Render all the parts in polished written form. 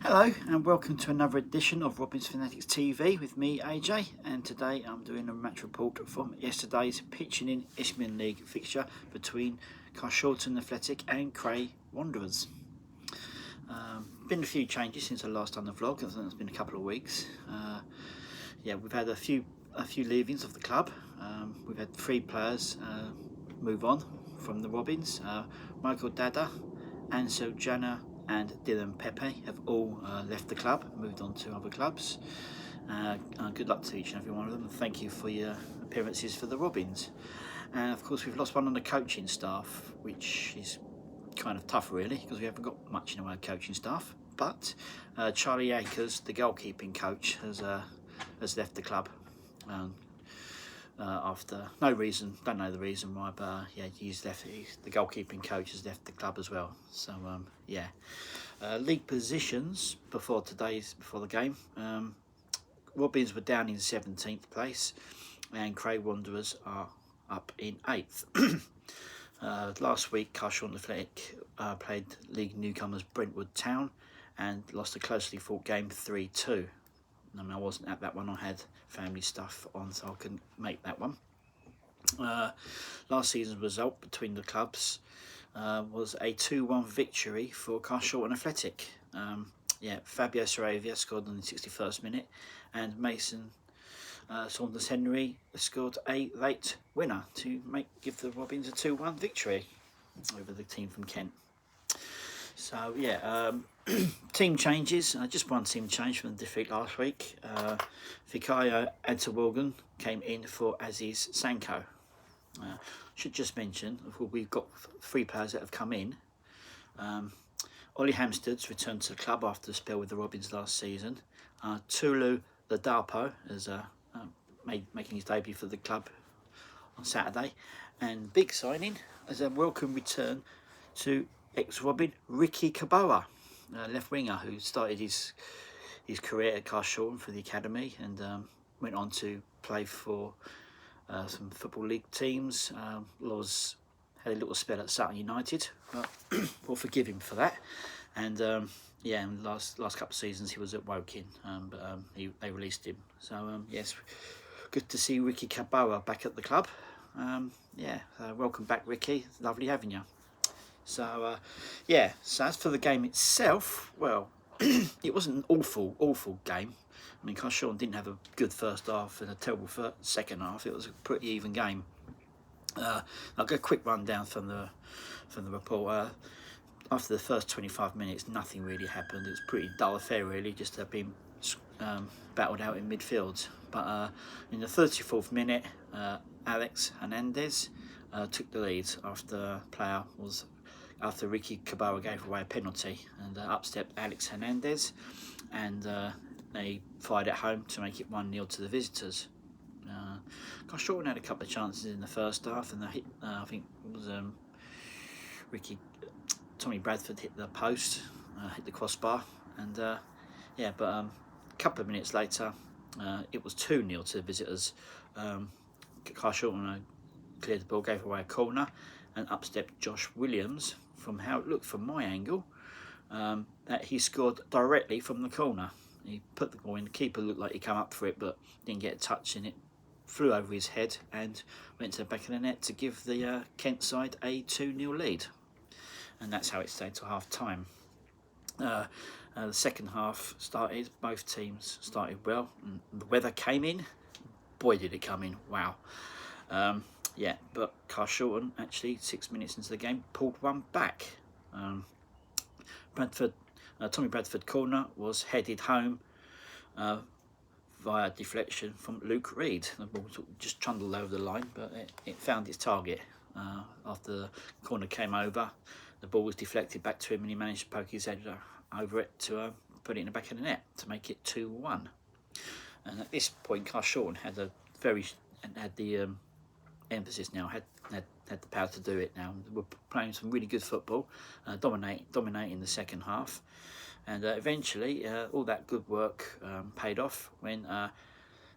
Hello and welcome to another edition of Robin's Fanatics TV with me, AJ, and today I'm doing a match report from yesterday's pitching in Isthmian League fixture between Carshalton Athletic and Cray Wanderers. Been a few changes since I last done the vlog. I think it's been a couple of weeks. We've had a few leavings of the club. We've had 3 players move on from the Robins. Michael Dada, Ansel Jana and Dylan Pepe have all left the club, moved on to other clubs. Good luck to each and every one of them, and thank you for your appearances for the Robins. And of course we've lost one on the coaching staff, which is kind of tough really, because we haven't got much in the way of coaching staff. But Charlie Akers, the goalkeeping coach, has left the club after no reason, don't know the reason why, but he's left. The goalkeeping coach has left the club as well. So league positions before the game. Robins were down in 17th place, and Cray Wanderers are up in 8th. Last week, Carshalton Athletic played league newcomers Brentwood Town and lost a closely fought game 3-2. I wasn't at that one, I had family stuff on, so I couldn't make that one. Last season's result between the clubs was a 2-1 victory for Carshalton Athletic. Fabio Saravia scored on the 61st minute, and Mason Saunders Henry scored a late winner to give the Robins a 2-1 victory over the team from Kent. So team changes. Just one team change from the defeat last week. Fikayo Antawilgan came in for Aziz Sanko. Should just mention, we've got 3 players that have come in. Ollie Hamstead's returned to the club after a spell with the Robins last season. Tulu Ladapo is making his debut for the club on Saturday. And big signing as a welcome return to ex-Robin Ricky Kaboa, left winger, who started his career at Carshalton for the academy and went on to play for some football league teams. Had a little spell at Sutton United, but we'll forgive him for that. And in the last couple of seasons he was at Woking, but they released him. So yes, good to see Ricky Kaboa back at the club. Welcome back, Ricky. Lovely having you. So so as for the game itself, well, it wasn't an awful game. I mean, Carshalton didn't have a good first half and a terrible second half. It was a pretty even game. I'll go a quick rundown from the report. After the first 25 minutes, nothing really happened. It was a pretty dull affair really, just being battled out in midfield. But in the 34th minute, Alex Hernandez took the lead after Ricky Kaboa gave away a penalty, and up stepped Alex Hernandez, and they fired it home to make it 1-0 to the visitors. Carshalton had a couple of chances in the first half, and I think it was Tommy Bradford hit the post, hit the crossbar, and a couple of minutes later it was 2-0 to the visitors. Carshalton cleared the ball, gave away a corner, and up stepped Josh Williams. From how it looked from my angle, that he scored directly from the corner. He put the ball in, the keeper looked like he came up for it but didn't get a touch, and it flew over his head and went to the back of the net to give the Kent side a 2-0 lead. And that's how it stayed till half time. The second half started, both teams started well, and the weather came in. Boy did it come in, wow. But Carshalton actually 6 minutes into the game pulled one back. Tommy Bradford corner was headed home via deflection from Luke Reed. The ball just trundled over the line, but it found its target. After the corner came over, the ball was deflected back to him, and he managed to poke his head over it to put it in the back of the net to make it 2-1. And at this point, Carshalton had the emphasis now, had the power to do it now. We're playing some really good football, dominating the second half, and eventually all that good work paid off when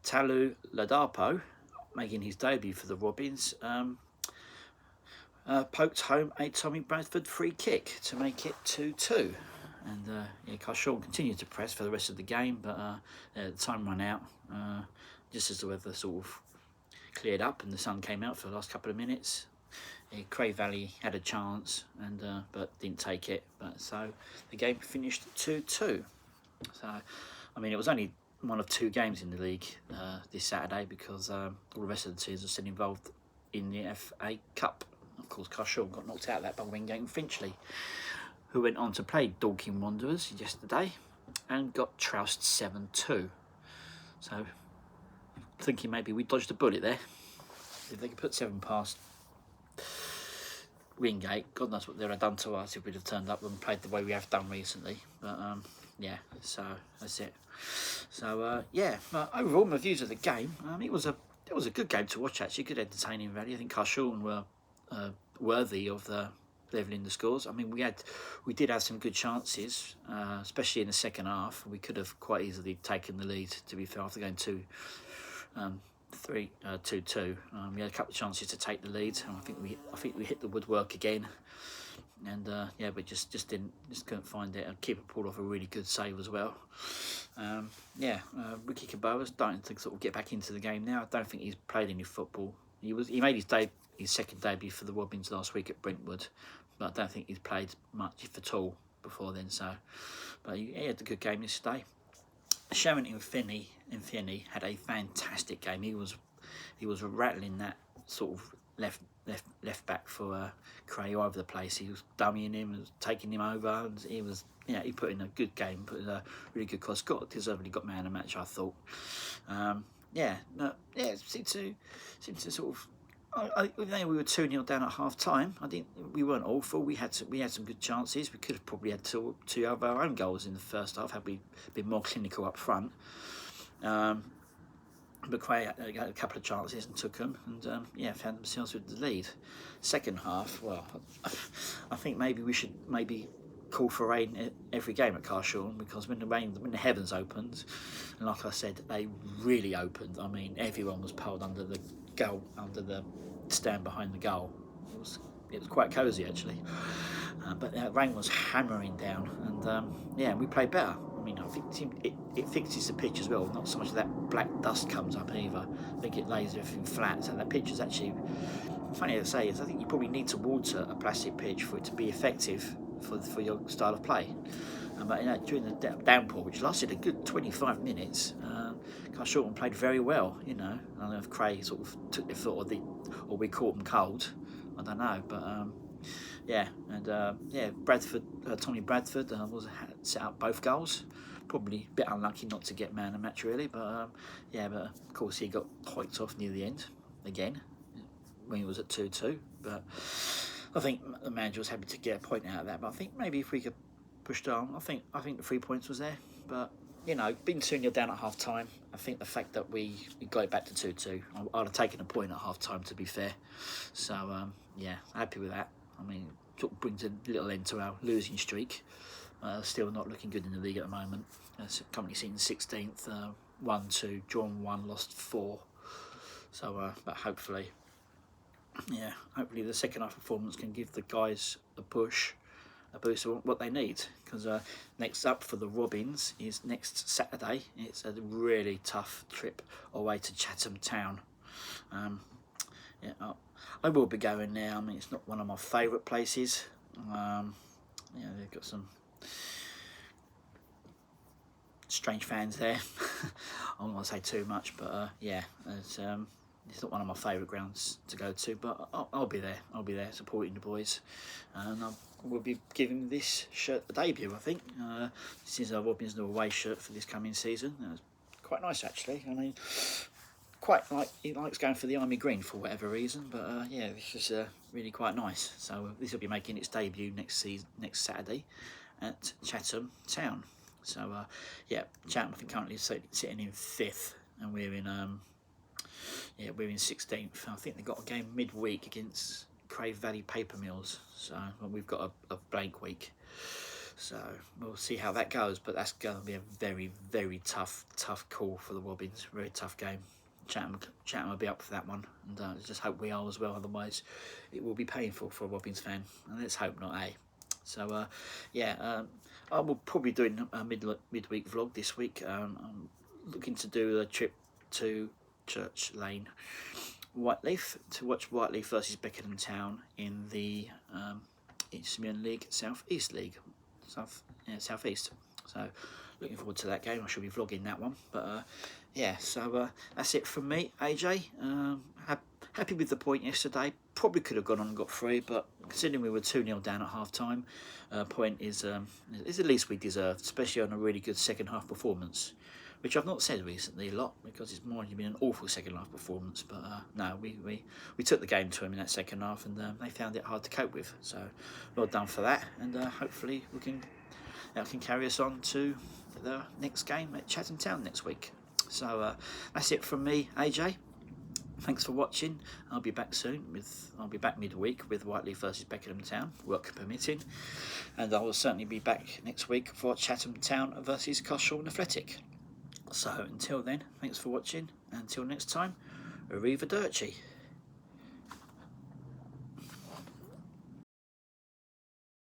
Talu Ladapo, making his debut for the Robins, poked home a Tommy Bradford free kick to make it 2-2. And yeah, Carshalton continued to press for the rest of the game, but the time ran out just as the weather sort of cleared up and the sun came out for the last couple of minutes. Cray Valley had a chance, and but didn't take it. But so the game finished 2-2. So I mean, it was only one of 2 games in the league this Saturday, because all the rest of the teams are still involved in the FA Cup. Of course, Carshalton got knocked out of that by Wingate Finchley, who went on to play Dorking Wanderers yesterday and got trounced 7-2. So thinking maybe we dodged a bullet there. If they could put 7 past Wingate, God knows what they'd have done to us if we'd have turned up and played the way we have done recently. But yeah, so that's it. So yeah, but overall my views of the game, it was a good game to watch actually, good entertaining value. I think Carshalton were worthy of the leveling the scores. I mean, we did have some good chances, especially in the second half. We could have quite easily taken the lead, to be fair, after going 2-2. We had a couple of chances to take the lead, and I think we hit the woodwork again. And yeah, but just couldn't find it. And keeper pulled off a really good save as well. Yeah, Ricky Caboa's starting to sort of get back into the game now. I don't think he's played any football. He made his second debut for the Robins last week at Brentwood, but I don't think he's played much, if at all, before then. So, but he had a good game yesterday. Sharon Infinney had a fantastic game. He was rattling that sort of left back for Cray all over the place. He was dummying him and taking him over. And he was, he put in a good game, put in a really good cross. Deservedly got man of the match, I thought. It seemed to sort of. Even though we were 2-0 down at half time, we weren't awful. We had some good chances. We could have probably had two of our own goals in the first half had we been more clinical up front. But Cray had a couple of chances and took them, and found themselves with the lead. Second half, well, I think maybe we should call for rain every game at Carshalton, because when the heavens opened, and like I said, they really opened. I mean, everyone was piled under the goal, under the stand behind the goal. It was quite cosy actually, but rain was hammering down, and we played better. I mean, I think it fixes the pitch as well. Not so much that black dust comes up either. I think it lays everything flat. So that pitch is actually, funny to say, is I think you probably need to water a plastic pitch for it to be effective for your style of play. But during the downpour, which lasted a good 25 minutes, Carshalton played very well. I don't know if Cray sort of took their foot or we caught them cold. I don't know, but Tommy Bradford set up both goals. Probably a bit unlucky not to get man of the match really, but but of course he got hiked off near the end again when he was at 2-2. But I think the manager was happy to get a point out of that. But I think maybe if we could push on, I think the 3 points was there. But being 2-0 down at half time, I think the fact that we got it back to 2-2, I'd have taken a point at half time, to be fair. So happy with that. I mean, it sort of brings a little end to our losing streak. Still not looking good in the league at the moment. Currently sitting 16th, 1-2, drawn 1, lost 4. So, but hopefully the second half performance can give the guys a boost of what they need. Because next up for the Robins is next Saturday. It's a really tough trip away to Chatham Town. I will be going there. I mean, it's not one of my favourite places. They've got some strange fans there. I don't want to say too much, but it's not one of my favourite grounds to go to. But I'll be there. I'll be there supporting the boys, and we'll be giving this shirt a debut. I think this is our Robins away shirt for this coming season. It's quite nice actually. I mean, he likes going for the army green for whatever reason, but this is really quite nice. So this will be making its debut next Saturday at Chatham Town. So Chatham I think currently sitting in 5th, and we're in 16th. I think they've got a game midweek against Cray Valley Paper Mills, so we've got a blank week. So we'll see how that goes, but that's going to be a very, very tough call for the Robins. Very tough game. Chatham will be up for that one, and I just hope we are as well. Otherwise, it will be painful for a Robins fan. And let's hope not, eh? So yeah, I will probably be doing a midweek vlog this week. I'm looking to do a trip to Church Lane, Whiteleaf, to watch Whiteleaf versus Beckenham Town in the Isthmian League, South East League, South East. So looking forward to that game. I shall be vlogging that one. But yeah, so that's it from me, AJ. Happy with the point yesterday. Probably could have gone on and got 3, but considering we were 2-0 down at half time, point is the least we deserved, especially on a really good second half performance, which I've not said recently a lot because it's more been an awful second half performance. But no, we took the game to them in that second half, and they found it hard to cope with. So well done for that, and hopefully that can carry us on to the next game at Chatham Town next week. So that's it from me, AJ. Thanks for watching. I'll be back soon I'll be back midweek with Whiteleaf versus Beckenham Town, work permitting, and I will certainly be back next week for Chatham Town versus Carshalton Athletic. So until then, thanks for watching. Until next time, arrivederci.